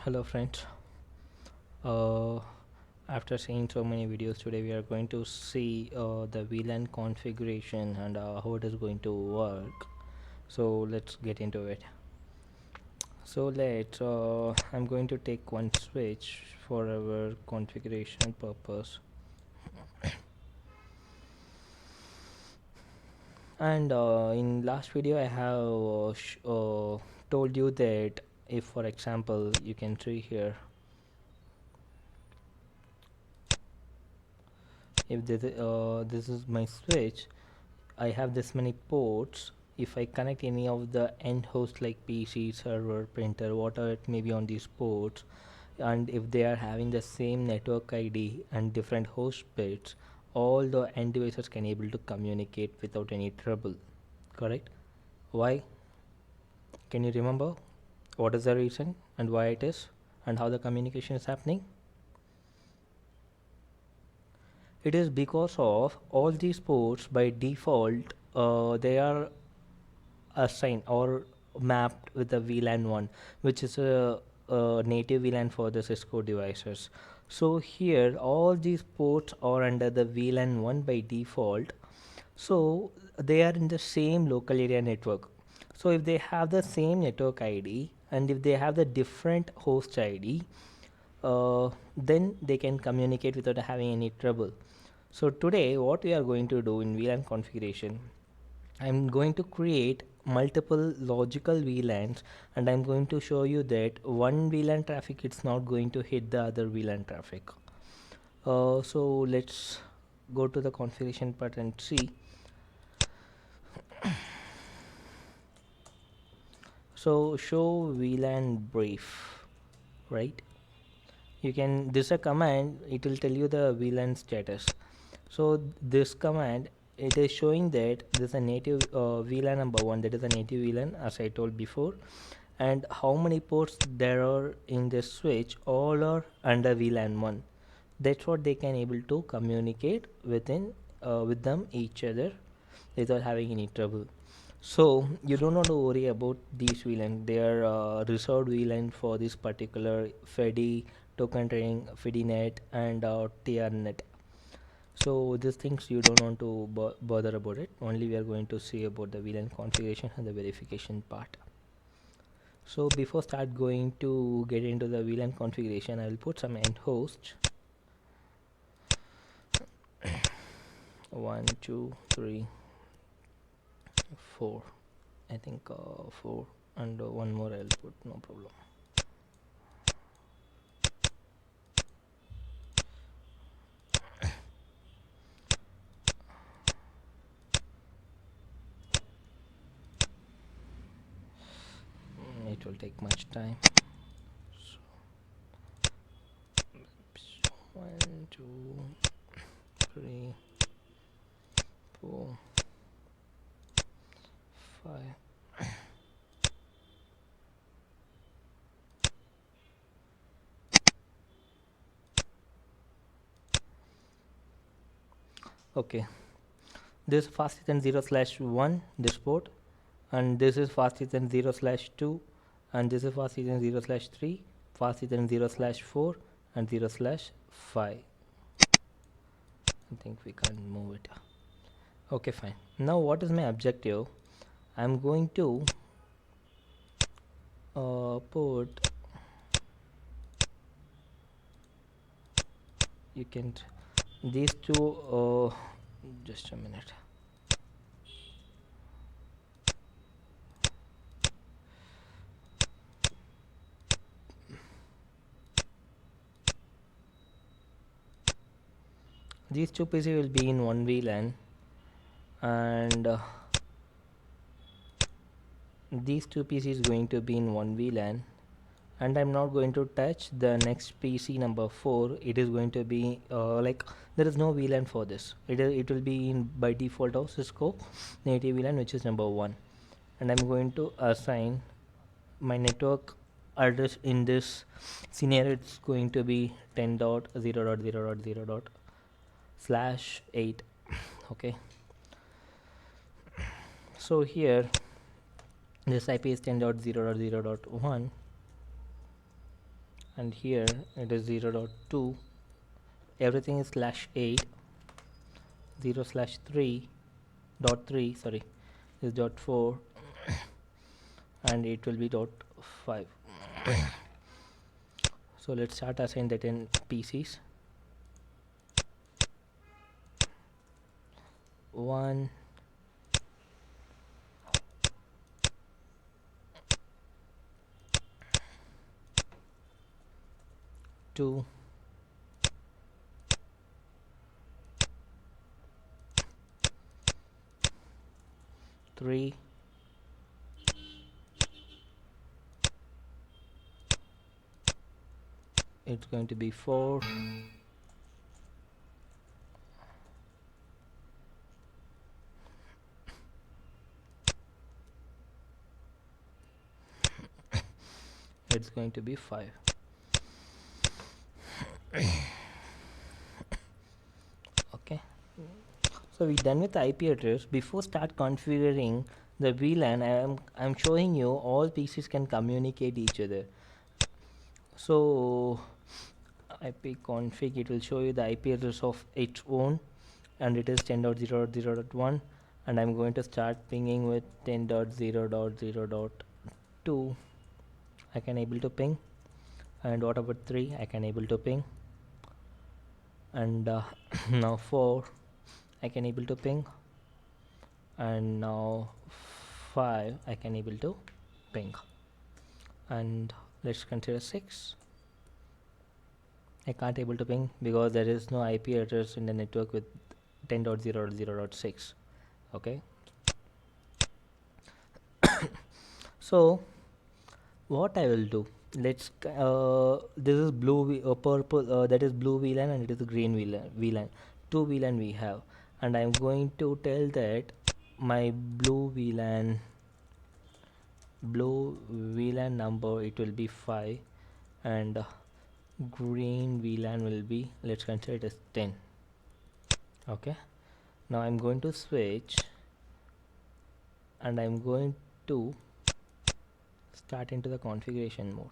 Hello friends. Uh, After seeing so many videos today, we are going to see the VLAN configuration and how it is going to work. So let's get into it. I'm going to take one switch for our configuration purpose. And in last video, I have told you that if, for example, you can see here, if this is my switch, I have this many ports. If I connect any of the end host like PC, server, printer, whatever it may be on these ports, and if they are having the same network ID and different host bits, all the end devices can able to communicate without any trouble. Correct? Why? Can you remember? What is the reason and why it is and how the communication is happening? It is because of all these ports by default they are assigned or mapped with the VLAN 1, which is a native VLAN for the Cisco devices. So here all these ports are under the VLAN 1 by default. So they are in the same local area network. So if they have the same network ID and if they have the different host ID, then they can communicate without having any trouble. So today what we are going to do in VLAN configuration, I'm going to create multiple logical VLANs and I'm going to show you that one VLAN traffic it's not going to hit the other VLAN traffic. So let's go to the configuration part and see. So show VLAN brief, right? You can, this is a command, it will tell you the VLAN status. So this command, it is showing that this is a native VLAN number 1, that is a native VLAN as I told before, and how many ports there are in this switch, all are under VLAN 1. That's what they can able to communicate within with them each other without having any trouble. So you don't have to worry about these VLAN. They are reserved VLAN for this particular FEDI, token ring, FEDINet, and TRNet. So these things you don't want to bother about it. Only we are going to see about the VLAN configuration and the verification part. So before start going to get into the VLAN configuration, I will put some end host. 1, 2, 3, 4. I think 4 and one more I'll put, no problem. It will take much time. So 1, 2, 3, 4, 5. Okay, this is fast Ethernet 0/1 this port, and this is fast Ethernet 0/2, and this is fast Ethernet 0/3, fast Ethernet 0/4, and 0/5. I think we can move it. Okay, fine. Now what is my objective? I'm going to put, you can, these two, just a minute. These two PC will be in one VLAN, and these two PCs going to be in one VLAN, and I'm not going to touch the next PC number 4. It is going to be like there is no VLAN for this. It will be in by default of Cisco native VLAN, which is number 1, and I'm going to assign my network address in this scenario. It's going to be 10.0.0.0./8. Okay, so here this IP is 10.0.0.1, and here it is 0.2, everything is /8, 0/3.3, sorry, is .4, and it will be .5. So let's start assign that in PCs. 1, 2, 3, 4, 5. Okay, so we're done with IP address. Before start configuring the VLAN, I'm showing you all PCs can communicate each other. So IP config, it will show you the IP address of its own, and it is 10.0.0.1, and I'm going to start pinging with 10.0.0.2. I can able to ping, and what about 3? I can able to ping, and now 4 I can able to ping, and now 5 I can able to ping, and let's consider 6. I can't able to ping because there is no IP address in the network with 10.0.0.6. okay, so what I will do, let's this is purple, that is blue VLAN, and it is green VLAN. Two VLAN we have, and I'm going to tell that my blue VLAN number, it will be 5, and green VLAN will be, let's consider it as 10. Okay, now I'm going to switch, and I'm going to start into the configuration mode.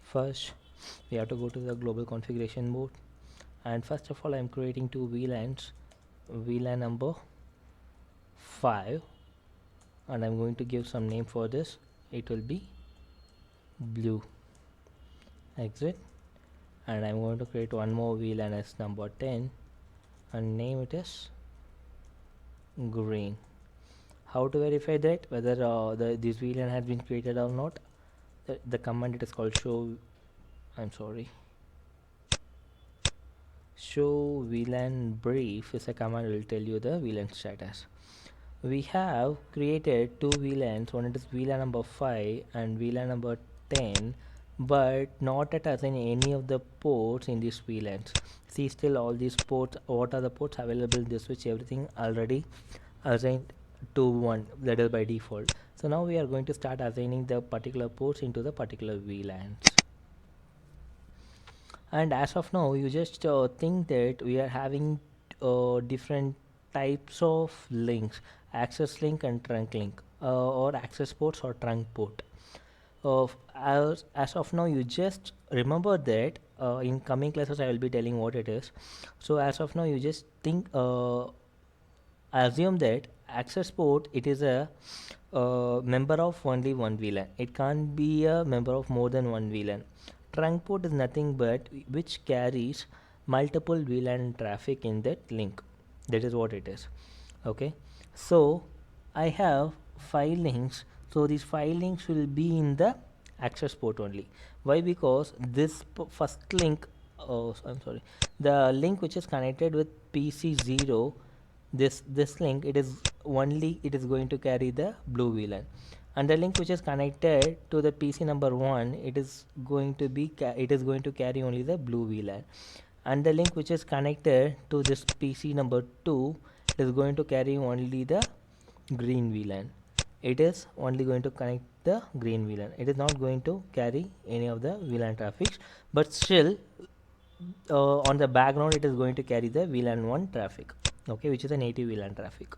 First we have to go to the global configuration mode, and first of all I'm creating two VLANs, VLAN number 5, and I'm going to give some name for this. It will be blue exit, and I'm going to create one more VLAN as number 10 and name it as green. How to verify that whether this VLAN has been created or not? The command, it is called show VLAN brief is a command will tell you the VLAN status. We have created two VLANs, one is VLAN number 5 and VLAN number 10, but not at assigning any of the ports in these VLANs. See, still all these ports, what are the ports available in this switch, everything already assigned to 1, that is by default. So now we are going to start assigning the particular ports into the particular VLANs. And as of now, you just think that we are having different types of links, access link and trunk link, or access ports or trunk port. As of now, you just remember that in coming classes I will be telling what it is. So as of now, you just think, assume that access port, it is a member of only one VLAN. It can't be a member of more than one VLAN. Trunk port is nothing but which carries multiple VLAN traffic in that link. That is what it is. Okay, so I have 5 links, so these 5 links will be in the access port only. Why? Because this first link, the link which is connected with PC0, this link, it is going to carry the blue VLAN, and the link which is connected to the PC number 1, it is going to carry only the blue VLAN, and the link which is connected to this PC number 2 is going to carry only the green VLAN. It is only going to connect the green VLAN. It is not going to carry any of the VLAN traffics, but still on the background it is going to carry the VLAN 1 traffic, okay, which is a native VLAN traffic.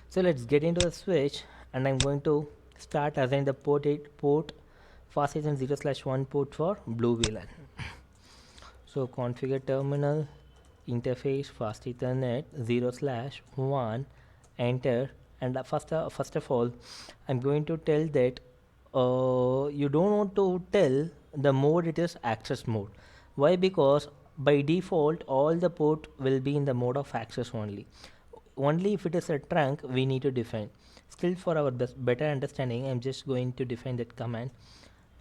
So let's get into the switch, and I'm going to start assign the port fast ethernet 0/1 port for blue VLAN. So configure terminal interface fast ethernet 0/1, enter, and first of all I'm going to tell that you don't want to tell the mode, it is access mode. Why? Because by default all the port will be in the mode of access only if it is a trunk we need to define. Still, for our better understanding, I'm just going to define that command.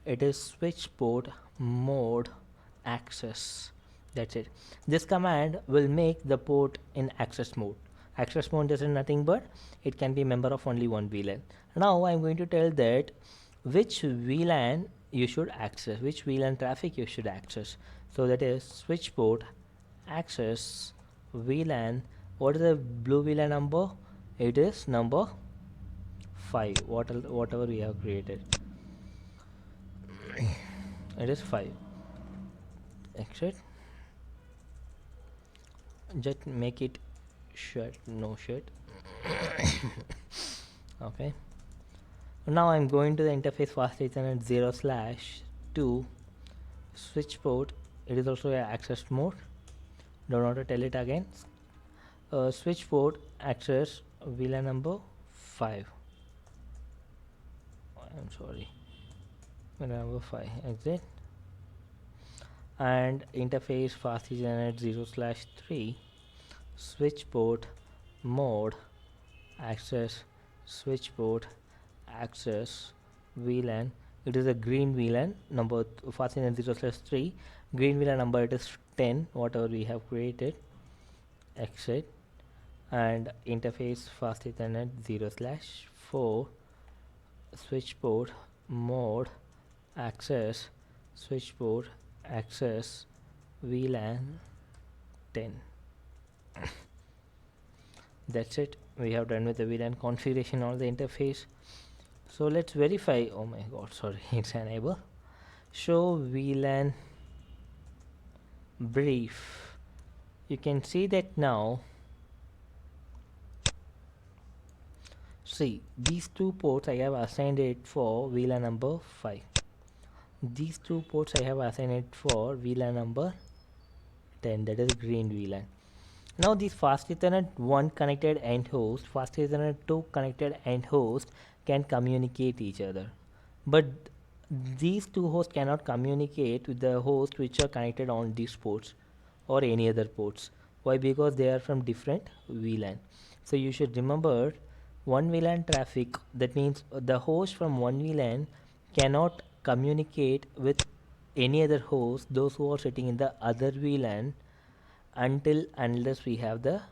It is switch port mode access. That's it. This command will make the port in access mode. Access mode is nothing but it can be a member of only one VLAN. Now I'm going to tell that which VLAN you should access, which VLAN traffic you should access. So that is switch port access VLAN. What is the blue VLAN number? It is number 5. Whatever we have created, it is 5. Exit. Just make it shut, no shut. Okay. Now I'm going to the interface fast ethernet 0/2 switch port. It is also a access mode. Don't want to tell it again. Switch port access VLAN number 5. I'm sorry, VLAN number 5. Exit. And interface fast ethernet 0/3 switch port mode access switch port access VLAN. It is a green VLAN number fast ethernet 0/3. Green VLAN number, it is 10, whatever we have created. Exit. And interface fast ethernet 0/4 switch port mode access switch port access VLAN 10. That's it. We have done with the VLAN configuration on the interface. So let's verify. Oh my god, sorry, it's enable. Show VLAN brief. You can see that now. See, these two ports I have assigned it for VLAN number 5. These two ports I have assigned it for VLAN number 10, that is green VLAN. Now this fast ethernet 1 connected end host, fast ethernet 2 connected end host can communicate each other, but these two hosts cannot communicate with the host which are connected on these ports or any other ports. Why? Because they are from different VLAN. So you should remember, one VLAN traffic, that means the host from one VLAN cannot communicate with any other host, those who are sitting in the other VLAN, unless we have the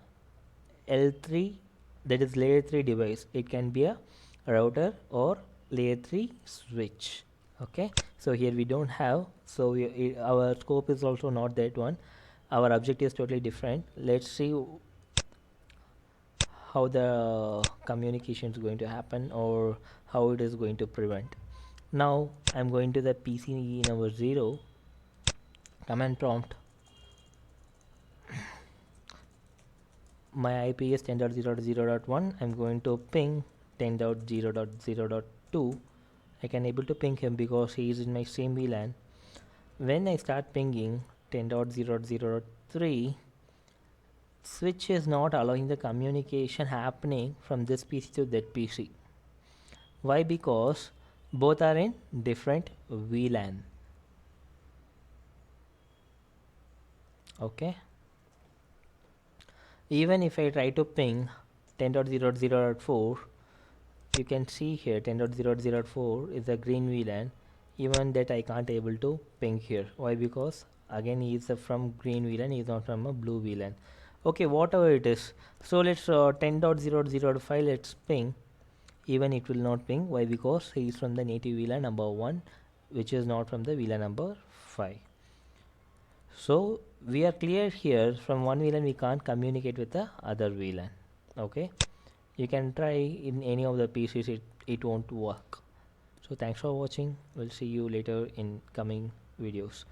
L3, that is layer 3 device. It can be a router or layer 3 switch. Okay, so here we don't have, so our scope is also not that one. Our objective is totally different. Let's see how the communication is going to happen or how it is going to prevent. Now I'm going to the PC number 0, command prompt. My IP is 10.0.0.1. I'm going to ping 10.0.0.2. I can able to ping him because he is in my same VLAN. When I start pinging 10.0.0.3, switch is not allowing the communication happening from this PC to that PC. Why? Because both are in different VLAN. Okay. Even if I try to ping 10.0.0.4, you can see here 10.0.0.4 is a green VLAN. Even that I can't able to ping here. Why? Because again he is from green VLAN, he is not from a blue VLAN. Okay, whatever it is. So let's 10.0.0.5 let's ping. Even it will not ping. Why? Because he is from the native VLAN number 1, which is not from the VLAN number 5. So we are clear here, from one VLAN we can't communicate with the other VLAN. Okay, you can try in any of the PCs, it won't work. So thanks for watching. We'll see you later in coming videos.